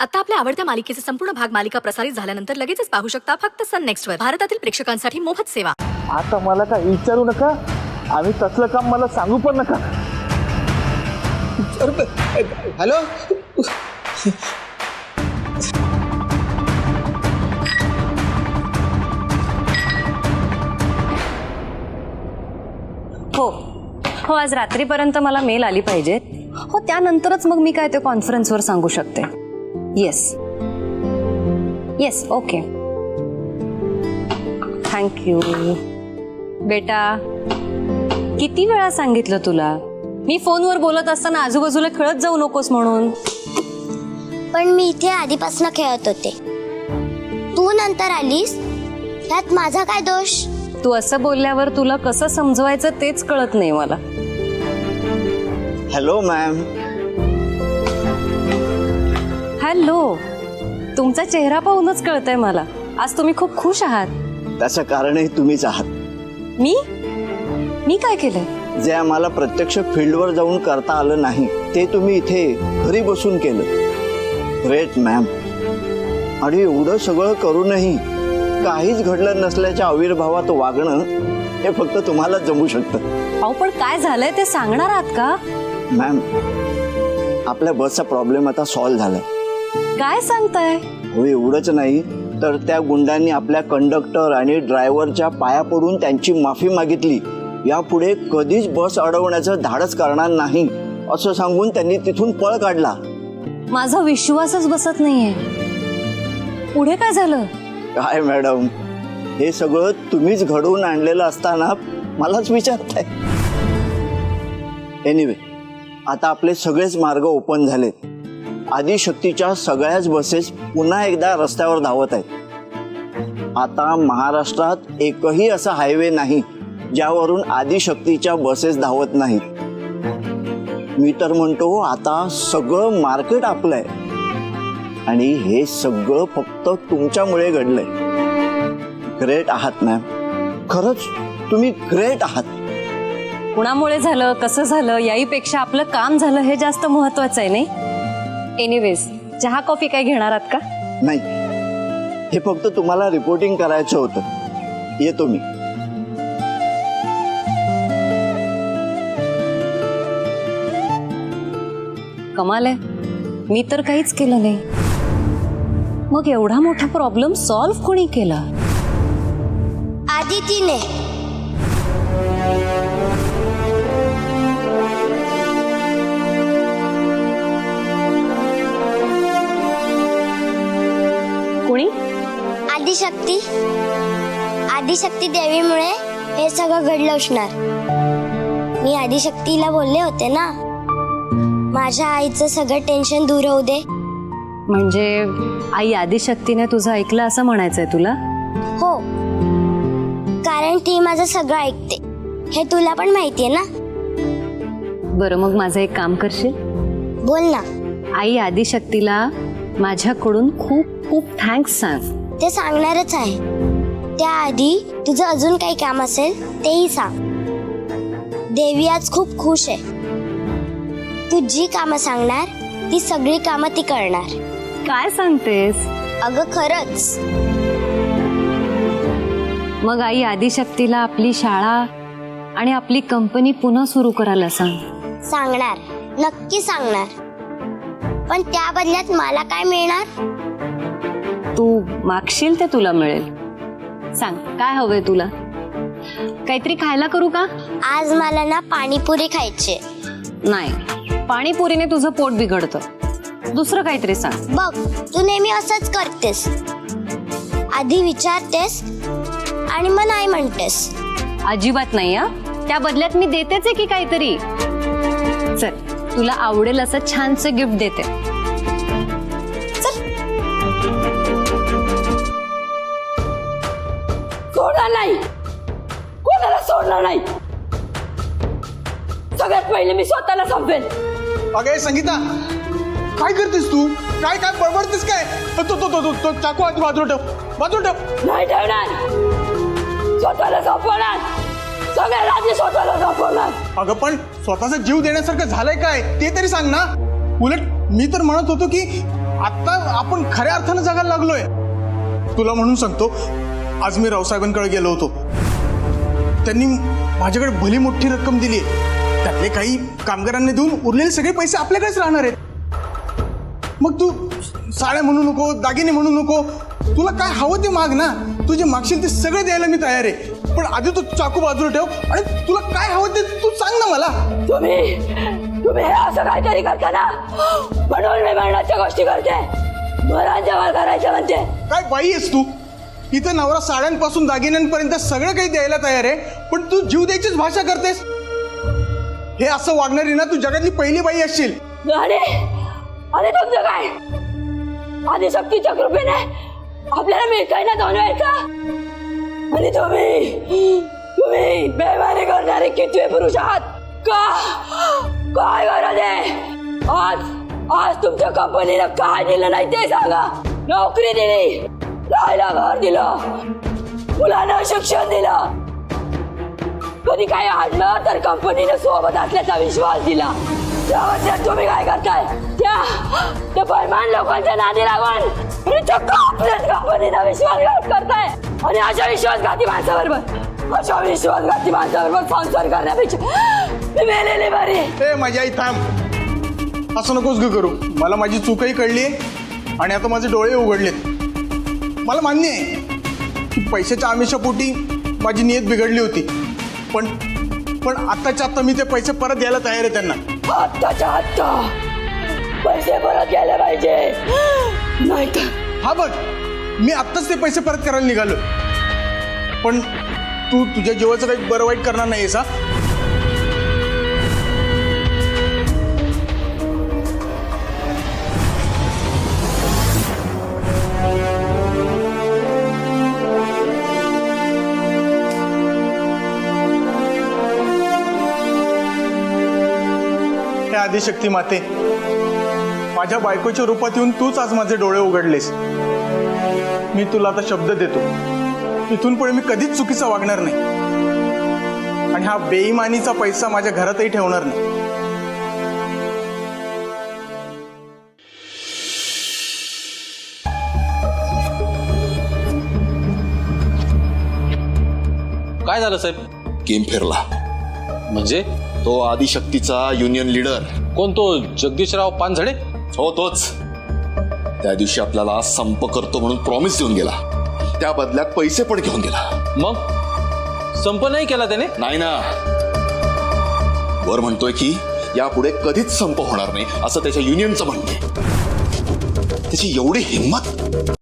आता आपल्या आवडत्या मालिकेचे संपूर्ण भाग मालिका प्रसारित झाल्यानंतर लगेचच पाहू शकता फक्त सन नेक्स्ट वर. भारतातील प्रेक्षकांसाठी मोफत सेवा. आता मला काय विचारू नका आणि तसलं काम मला सांगू पण नका. हॅलो हो हो, आज रात्रीपर्यंत मला मेल आली पाहिजेत. हो, त्यानंतरच मग मी काय ते कॉन्फरन्सवर सांगू शकते. Yes yes, okay, thank you. बेटा, किती वेळा सांगितलं तुला मी फोनवर बोलत असताना आजूबाजूला खेळत जाऊ नकोस म्हणून. पण मी इथे आधीपासून खेळत होते, तू नंतर आलीस, त्यात माझा काय दोष? तू असं बोलल्यावर तुला कसं समजवायचं तेच कळत नाही मला. Hello ma'am. हॅलो, तुमचा चेहरा पाहूनच कळतंय मला आज तुम्ही खूप खुश आहात. त्याचं कारणही तुम्हीच आहात. मी मी काय केलंय? जे आम्हाला प्रत्यक्ष फील्डवर जाऊन करता आलं नाही ते तुम्ही इथे घरी बसून केलं. Great ma'am. आणि एवढं सगळं करूनही काहीच घडलं नसल्याच्या आविर्भावात वागणं हे फक्त तुम्हाला जमू शकतं. अहो, पण काय झालंय ते सांगणार आहात का? मॅम, आपल्या बसचा प्रॉब्लेम आता सॉल्व्ह झालाय. काय सांगताय? हो, एवढंच नाही तर त्या गुंडांनी आपल्या कंडक्टर आणि ड्रायव्हरच्या पाया पडून त्यांची माफी मागितली. यापुढे कधीच बस अडवण्याचं धाडस करणार नाही असं सांगून त्यांनी तिथून पळ काढला. माझा विश्वासच बसत नाहीये. पुढे काय झालं? काय मॅडम, हे सगळं तुम्हीच घडवून आणलेलं असताना मलाच विचारताय. एनिवे, आता आपले सगळेच मार्ग ओपन झालेत. आदिशक्तीच्या सगळ्याच बसेस पुन्हा एकदा रस्त्यावर धावत आहेत. आता महाराष्ट्रात एकही असा हायवे नाही ज्यावरून आदिशक्तीच्या बसेस धावत नाहीत. मी तर म्हणतो आता सगळं मार्केट आपलं आहे आणि हे सगळं फक्त तुमच्यामुळे घडलंय. ग्रेट आहात मॅम, खरंच तुम्ही ग्रेट आहात. कुणामुळे झालं, कसं झालं याहीपेक्षा आपलं काम झालं हे जास्त महत्वाचं आहे, नाही? एनिवेज, चहा कॉफी काय घेणार आहात का? नाही, हे फक्त तुम्हाला रिपोर्टिंग करायचं होतं. येतो मी. कमाल आहे, मी तर काहीच केलं नाही. मग एवढा मोठा प्रॉब्लेम सॉल्व्ह कोणी केला? आदितीने. कोणी? आदिशक्ती. आदिशक्ती देवीमुळे हे सगळं घडलं असणार. मी आदिशक्तीला बोलले होते ना, माझ्या आईचं सगळं टेन्शन दूर होऊ दे. म्हणजे आई आदिशक्तीने तुझं ऐकलं असं म्हणायचंय तुला? हो, कारण ती माझं सगळं ऐकते हे तुला पण माहितीये ना. बरं, मग माझं एक काम करशील? बोल ना. आई आदिशक्तीला माझ्याकडून खूप खूप थँक्स सांग. ते सांगणारच आहे. त्याआधी तुझं अजून काही काम असेल तेही सांग. देवी आज खूप खुश आहे. तू जी कामं सांगणार ती सगळी कामं ती करणार. काय सांगतेस? अगं खरंच. मग आई आदिशक्तीला आपली शाळा आणि आपली कंपनी पुन्हा सुरू करायला सांग. सांगणार, नक्की सांगणार. पण त्या बदल्यात मला काय मिळणार? तू मागशील ते तुला मिळेल. सांग, काय हवंय तुला? काहीतरी खायला करू का? आज मला ना पाणीपुरी खायची. नाही, पाणीपुरीने तुझं पोट बिघडतं. दुसरं काहीतरी सांग. बघ, तू नेहमी असंच करतेस. आधी विचारतेस आणि मग नाही म्हणतेस. अजिबात नाही. त्या बदल्यात मी देतेच आहे की काहीतरी. चल, तुला आवडेल असं छानसं गिफ्ट देते. सोडणार नाही, कोणाला सोडणार नाही. सगळ्यात पहिले मी स्वतःला संपेल. अगे संगीता, काय करतेस तू? काय काय बडबडतेस काय? तो तो तो तो चाकू आधी बाजूला ठेव, बाजूला ठेव. नाही ठेवणार, स्वतःला संपवणार. सगळ्यात आधी स्वतःला संपवणार. अगं पण स्वतःचा जीव देण्यासारखं झालंय काय ते तरी सांग ना. उलट मी तर म्हणत होतो की आता आपण खऱ्या अर्थानं जगायला लागलोय. तुला म्हणून सांगतो, आज मी रावसाहेबांकडे गेलो होतो. त्यांनी माझ्याकडे भली मोठी रक्कम दिली आहे. त्यातले काही कामगारांनी देऊन उरलेले सगळे पैसे आपल्याकडेच राहणार आहेत. मग तू साड्या म्हणू नको, दागिने म्हणू नको, तुला काय हवं ते माग ना. तू जे मागशील ते सगळं द्यायला मी तयार आहे. पण आधी तू चाकू बाजूला ठेव आणि तुला काय हवं ते तू सांग ना मला. तुम्ही हे असं काहीतरी करता ना, म्हणून मी मरणाच्या गोष्टी करते. मरण जेव्हा करायचं म्हणते. काय बाई आहेस तू? इथं नवरा साड्यांपासून दागिन्यांपर्यंत सगळं काही द्यायला तयार आहे, पण तू जीव द्यायचीच भाषा करतेस. हे असं वागणारी ना तू जगातली पहिली बाई असशील. आणि तुमचं काय? आदिशक्तीच्या कृपेने आपल्याला मिळतंय ना 2 वेळचं. आणि तुम्ही बेमारी करणारे किती पुरुष आहात का? काय गरज आहे? आज तुमच्या कंपनीला काय दिलं नाही ते सांगा. नोकरी दिली, राहायला घर दिलं, मुलांना शिक्षण दिलं, कधी काय आणलं तर कंपनीने सोबत असल्याचा विश्वास दिला. त्यावर तुम्ही काय करताय? त्या बैमान लोकांच्या नादी लागून चक्क आपल्याच कंपनीचा विश्वासघात करताय. आणि अशा विश्वासघाती माणसाबरोबर संसार करण्यापेक्षा मी मेलेली बरी. ए माझी आई थांब, असं नकोस ग करू. मला माझी चूकही कळली आणि आता माझे डोळे उघडलेत. मला मान्य आहे की पैशाच्या आमिषापोटी माझी नियत बिघडली होती, पण आत्ताच्या आत्ता मी ते पैसे परत द्यायला तयार आहे त्यांना. आत्ताच्या आत्ता पैसे परत गेले पाहिजे, नाहीतर. हा बघ, मी आत्ताच ते पैसे परत करायला निघालो. पण तू तुझ्या जीवाचं काही बरं वाईट करणार नाहीयेस हा? हे आदिशक्ती माते, माझ्या बायकोच्या रूपात येऊन तूच आज माझे डोळे उघडलेस. मी तुला आता शब्द देतो, इथून पुढे मी कधीच चुकीचं वागणार नाही आणि हा बेईमानीचा पैसा माझ्या घरातही ठेवणार नाही. काय झालं साहेब? गेम फिरला. म्हणजे तो आदिशक्तीचा युनियन लीडर. कोण तो? जगदीशराव पानझडे? हो तोच. त्या दिवशी आपल्याला संप करतो म्हणून प्रॉमिस देऊन गेला, त्या बदल्यात पैसे पण घेऊन गेला. मग संप नाही केला त्याने? नाही ना, वर म्हणतोय की यापुढे कधीच संप होणार नाही असं त्याच्या युनियनचं म्हणणे. त्याची एवढी हिंमत.